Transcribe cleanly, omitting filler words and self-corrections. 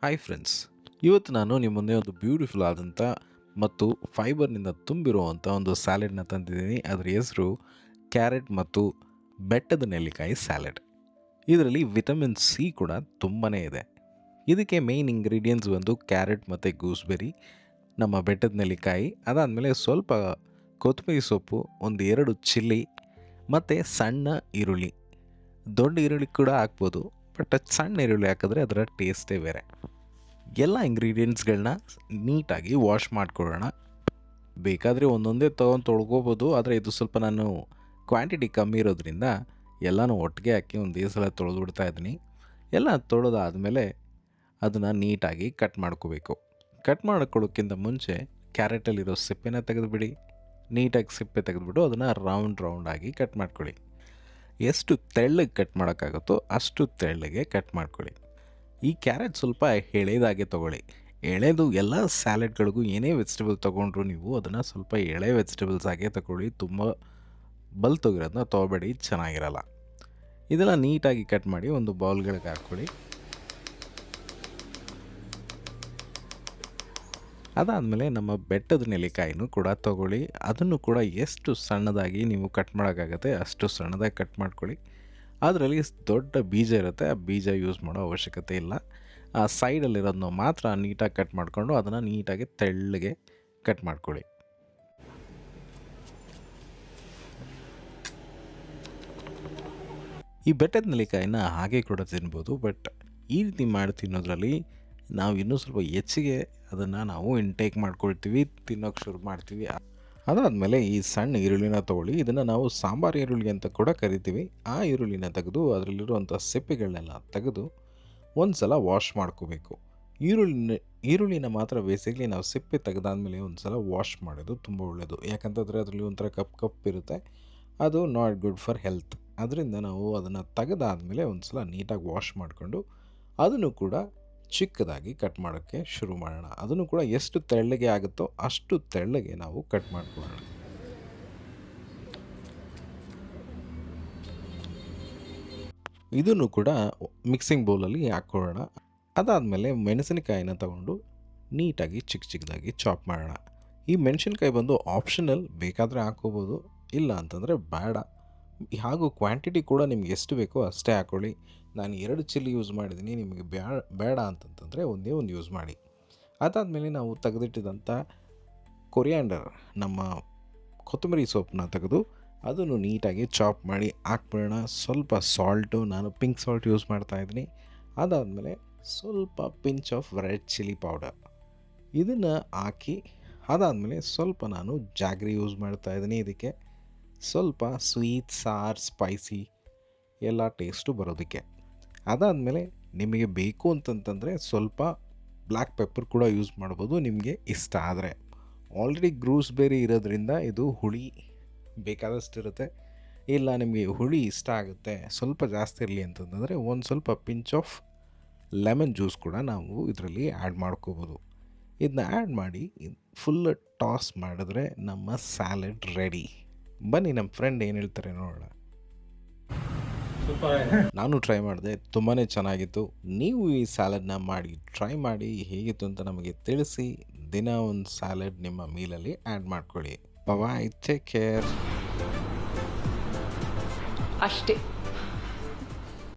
Hi friends, ಇವತ್ತು ನಾನು ನಿಮ್ಮ ಮುಂದೆ ಒಂದು ಬ್ಯೂಟಿಫುಲ್ ಆದಂಥ ಮತ್ತು ಫೈಬರ್ನಿಂದ ತುಂಬಿರುವಂಥ ಒಂದು ಸ್ಯಾಲೆಡ್ನ ತಂದಿದ್ದೀನಿ. ಅದರ ಹೆಸರು ಕ್ಯಾರೆಟ್ ಮತ್ತು ಬೆಟ್ಟದ ನೆಲ್ಲಿಕಾಯಿ ಸ್ಯಾಲೆಡ್. ಇದರಲ್ಲಿ ವಿಟಮಿನ್ ಸಿ ಕೂಡ ತುಂಬಾ ಇದೆ. ಇದಕ್ಕೆ ಮೇಯ್ನ್ ಇಂಗ್ರೀಡಿಯೆಂಟ್ಸ್ ಬಂದು ಕ್ಯಾರೆಟ್ ಮತ್ತು ಗೂಸ್ಬೆರಿ, ನಮ್ಮ ಬೆಟ್ಟದ ನೆಲ್ಲಿಕಾಯಿ, ಅದಾದಮೇಲೆ ಸ್ವಲ್ಪ ಕೊತ್ತಂಬರಿ ಸೊಪ್ಪು, ಒಂದು 2 ಚಿಲ್ಲಿ ಮತ್ತು ಸಣ್ಣ ಈರುಳ್ಳಿ. ದೊಡ್ಡ ಈರುಳ್ಳಿ ಕೂಡ ಹಾಕ್ಬೋದು, ಬಟ್ ಸಣ್ಣ ಈರುಳ್ಳಿ ಹಾಕಿದ್ರೆ ಅದರ ಟೇಸ್ಟೇ ಬೇರೆ. ಎಲ್ಲ ಇಂಗ್ರೀಡಿಯೆಂಟ್ಸ್ಗಳನ್ನ ನೀಟಾಗಿ ವಾಶ್ ಮಾಡ್ಕೊಳ್ಳೋಣ. ಬೇಕಾದರೆ ಒಂದೊಂದೇ ತೊಗೊಂಡು ತೊಳ್ಕೊಬೋದು, ಆದರೆ ಇದು ಸ್ವಲ್ಪ ನಾನು ಕ್ವಾಂಟಿಟಿ ಕಮ್ಮಿ ಇರೋದ್ರಿಂದ ಎಲ್ಲನೂ ಒಟ್ಟಿಗೆ ಹಾಕಿ ಒಂದೇ ಸಲ ತೊಳೆದ್ಬಿಡ್ತಾ ಇದ್ದೀನಿ. ಎಲ್ಲ ತೊಳೆದಾದಮೇಲೆ ಅದನ್ನು ನೀಟಾಗಿ ಕಟ್ ಮಾಡ್ಕೋಬೇಕು. ಕಟ್ ಮಾಡ್ಕೊಳ್ಳೋಕ್ಕಿಂತ ಮುಂಚೆ ಕ್ಯಾರೆಟಲ್ಲಿರೋ ಸಿಪ್ಪೆನ ತೆಗೆದುಬಿಡಿ. ನೀಟಾಗಿ ಸಿಪ್ಪೆ ತೆಗೆದುಬಿಟ್ಟು ಅದನ್ನು ರೌಂಡಾಗಿ ಕಟ್ ಮಾಡ್ಕೊಳ್ಳಿ. ಎಷ್ಟು ತೆಳ್ಳಗೆ ಕಟ್ ಮಾಡೋಕ್ಕಾಗುತ್ತೋ ಅಷ್ಟು ತೆಳ್ಳಗೆ ಕಟ್ ಮಾಡ್ಕೊಳ್ಳಿ. ಈ ಕ್ಯಾರೆಟ್ ಸ್ವಲ್ಪ ಎಳೆದಾಗೆ ತೊಗೊಳ್ಳಿ. ಎಳೆದು ಎಲ್ಲ ಸ್ಯಾಲೆಡ್ಗಳಿಗೂ ಏನೇ ವೆಜಿಟೇಬಲ್ ತೊಗೊಂಡ್ರು ನೀವು ಅದನ್ನು ಸ್ವಲ್ಪ ಎಳೆ ವೆಜಿಟೇಬಲ್ಸ್ ಆಗೇ ತಗೊಳ್ಳಿ. ತುಂಬ ಬಲ್ತೋಗಿರೋದನ್ನ ತೊಗೊಬೇಡಿ, ಚೆನ್ನಾಗಿರಲ್ಲ. ಇದೆಲ್ಲ ನೀಟಾಗಿ ಕಟ್ ಮಾಡಿ ಒಂದು ಬೌಲ್ಗಳಿಗೆ ಹಾಕ್ಕೊಳ್ಳಿ. ಅದಾದಮೇಲೆ ನಮ್ಮ ಬೆಟ್ಟದ ನೆಲ್ಲಿಕಾಯಿನೂ ಕೂಡ ತೊಗೊಳ್ಳಿ. ಅದನ್ನು ಕೂಡ ಎಷ್ಟು ಸಣ್ಣದಾಗಿ ನೀವು ಕಟ್ ಮಾಡೋಕ್ಕಾಗತ್ತೆ ಅಷ್ಟು ಸಣ್ಣದಾಗಿ ಕಟ್ ಮಾಡ್ಕೊಳ್ಳಿ. ಅದರಲ್ಲಿ ದೊಡ್ಡ ಬೀಜ ಇರುತ್ತೆ, ಆ ಬೀಜ ಯೂಸ್ ಮಾಡೋ ಅವಶ್ಯಕತೆ ಇಲ್ಲ. ಆ ಸೈಡಲ್ಲಿರೋದನ್ನ ಮಾತ್ರ ನೀಟಾಗಿ ಕಟ್ ಮಾಡಿಕೊಂಡು ಅದನ್ನು ನೀಟಾಗಿ ತೆಳ್ಳಗೆ ಕಟ್ ಮಾಡ್ಕೊಳ್ಳಿ. ಈ ಬೆಟ್ಟದ ನೆಲ್ಲಿಕಾಯಿನ ಹಾಗೆ ಕೂಡ ತಿನ್ಬೋದು, ಬಟ್ ಈ ರೀತಿ ಮಾಡಿ ತಿನ್ನೋದ್ರಲ್ಲಿ ನಾವು ಇನ್ನೂ ಸ್ವಲ್ಪ ಹೆಚ್ಚಿಗೆ ಅದನ್ನು ನಾವು ಇಂಟೇಕ್ ಮಾಡ್ಕೊಳ್ತೀವಿ, ತಿನ್ನೋಕ್ಕೆ ಶುರು ಮಾಡ್ತೀವಿ. ಅದಾದಮೇಲೆ ಈ ಸಣ್ಣ ಈರುಳ್ಳಿನ ತೊಗೊಳ್ಳಿ. ಇದನ್ನು ನಾವು ಸಾಂಬಾರು ಈರುಳ್ಳಿ ಅಂತ ಕೂಡ ಕರಿತೀವಿ. ಆ ಈರುಳ್ಳಿನ ತೆಗೆದು ಅದರಲ್ಲಿರುವಂಥ ಸಿಪ್ಪೆಗಳನ್ನೆಲ್ಲ ತೆಗೆದು ಒಂದು ಸಲ ವಾಶ್ ಮಾಡ್ಕೋಬೇಕು. ಈರುಳ್ಳಿನ ಮಾತ್ರ ಬೇಸಿಕ್ಲಿ ನಾವು ಸಿಪ್ಪೆ ತೆಗೆದಾದ್ಮೇಲೆ ಒಂದು ಸಲ ವಾಶ್ ಮಾಡೋದು ತುಂಬ ಒಳ್ಳೆಯದು. ಯಾಕಂತಂದರೆ ಅದರಲ್ಲಿ ಒಂಥರ ಕಪ್ ಇರುತ್ತೆ, ಅದು ನಾಟ್ ಗುಡ್ ಫಾರ್ ಹೆಲ್ತ್. ಅದರಿಂದ ನಾವು ಅದನ್ನು ತೆಗೆದಾದ್ಮೇಲೆ ಒಂದು ಸಲ ನೀಟಾಗಿ ವಾಶ್ ಮಾಡಿಕೊಂಡು ಅದನ್ನು ಕೂಡ ಚಿಕ್ಕದಾಗಿ ಕಟ್ ಮಾಡೋಕ್ಕೆ ಶುರು ಮಾಡೋಣ. ಅದನ್ನು ಕೂಡ ಎಷ್ಟು ತೆಳ್ಳಗೆ ಆಗುತ್ತೋ ಅಷ್ಟು ತೆಳ್ಳಗೆ ನಾವು ಕಟ್ ಮಾಡ್ಕೊಳ್ಳೋಣ. ಇದನ್ನು ಕೂಡ ಮಿಕ್ಸಿಂಗ್ ಬೌಲಲ್ಲಿ ಹಾಕ್ಕೊಳ್ಳೋಣ. ಅದಾದಮೇಲೆ ಮೆಣಸಿನಕಾಯಿನ ತಗೊಂಡು ನೀಟಾಗಿ ಚಿಕ್ಕದಾಗಿ ಚಾಪ್ ಮಾಡೋಣ. ಈ ಮೆಣಸಿನ್ಕಾಯಿ ಬಂದು ಆಪ್ಷನಲ್, ಬೇಕಾದರೆ ಹಾಕ್ಕೋಬೋದು, ಇಲ್ಲ ಅಂತಂದರೆ ಬೇಡ. ಹಾಗೂ ಕ್ವಾಂಟಿಟಿ ಕೂಡ ನಿಮ್ಗೆ ಎಷ್ಟು ಬೇಕೋ ಅಷ್ಟೇ ಹಾಕ್ಕೊಳ್ಳಿ. ನಾನು 2 ಚಿಲ್ಲಿ ಯೂಸ್ ಮಾಡಿದ್ದೀನಿ, ನಿಮಗೆ ಬೇಡ ಅಂತಂತಂದರೆ ಒಂದೇ ಒಂದು ಯೂಸ್ ಮಾಡಿ. ಅದಾದಮೇಲೆ ನಾವು ತೆಗೆದಿಟ್ಟಿದಂಥ ಕೊರಿಯಾಂಡರ್, ನಮ್ಮ ಕೊತ್ತಂಬರಿ ಸೊಪ್ಪನ್ನ ತೆಗೆದು ಅದನ್ನು ನೀಟಾಗಿ ಚಾಪ್ ಮಾಡಿ ಹಾಕ್ಬಿಡೋಣ. ಸ್ವಲ್ಪ ಸಾಲ್ಟು, ನಾನು ಪಿಂಕ್ ಸಾಲ್ಟ್ ಯೂಸ್ ಮಾಡ್ತಾಯಿದ್ದೀನಿ. ಅದಾದಮೇಲೆ ಸ್ವಲ್ಪ pinch off red chilli powder ಇದನ್ನು ಹಾಕಿ, ಅದಾದಮೇಲೆ ಸ್ವಲ್ಪ ನಾನು ಜಾಗ್ರಿ ಯೂಸ್ ಮಾಡ್ತಾಯಿದ್ದೀನಿ. ಇದಕ್ಕೆ ಸ್ವಲ್ಪ ಸ್ವೀಟ್, ಸಾರ್, ಸ್ಪೈಸಿ ಎಲ್ಲ ಟೇಸ್ಟು ಬರೋದಕ್ಕೆ. ಅದಾದಮೇಲೆ ನಿಮಗೆ ಬೇಕು ಅಂತಂತಂದರೆ ಸ್ವಲ್ಪ ಬ್ಲ್ಯಾಕ್ ಪೆಪ್ಪರ್ ಕೂಡ ಯೂಸ್ ಮಾಡ್ಬೋದು, ನಿಮಗೆ ಇಷ್ಟ ಆದರೆ. ಆಲ್ರೆಡಿ ಗೂಸ್ಬೆರಿ ಇರೋದ್ರಿಂದ ಇದು ಹುಳಿ ಬೇಕಾದಷ್ಟು ಇರುತ್ತೆ. ಇಲ್ಲ ನಿಮಗೆ ಹುಳಿ ಇಷ್ಟ ಆಗುತ್ತೆ, ಸ್ವಲ್ಪ ಜಾಸ್ತಿ ಇರಲಿ ಅಂತಂದರೆ ಒಂದು ಸ್ವಲ್ಪ ಪಿಂಚ್ ಆಫ್ ಲೆಮನ್ ಜ್ಯೂಸ್ ಕೂಡ ನಾವು ಇದರಲ್ಲಿ ಆ್ಯಡ್ ಮಾಡ್ಕೋಬೋದು. ಇದನ್ನ ಆ್ಯಡ್ ಮಾಡಿ ಫುಲ್ ಟಾಸ್ ಮಾಡಿದ್ರೆ ನಮ್ಮ ಸ್ಯಾಲೆಡ್ ರೆಡಿ. ಬನ್ನಿ ನಮ್ಮ ಫ್ರೆಂಡ್ ಏನು ಹೇಳ್ತಾರೆ ನೋಡೋಣ. ನಾನು ಟ್ರೈ ಮಾಡಿದೆ, ತುಂಬಾ ಚೆನ್ನಾಗಿತ್ತು. ನೀವು ಈ ಸ್ಯಾಲೆಡ್ನ ಮಾಡಿ ಟ್ರೈ ಮಾಡಿ, ಹೇಗಿತ್ತು ಅಂತ ನಮಗೆ ತಿಳಿಸಿ. ದಿನ ಒಂದು ಸ್ಯಾಲೆಡ್ ನಿಮ್ಮ ಮೀಲಲ್ಲಿ ಆ್ಯಡ್ ಮಾಡ್ಕೊಳ್ಳಿ. ಬಾಯ್, ಟೇಕ್ ಕೇರ್. ಅಷ್ಟೇ.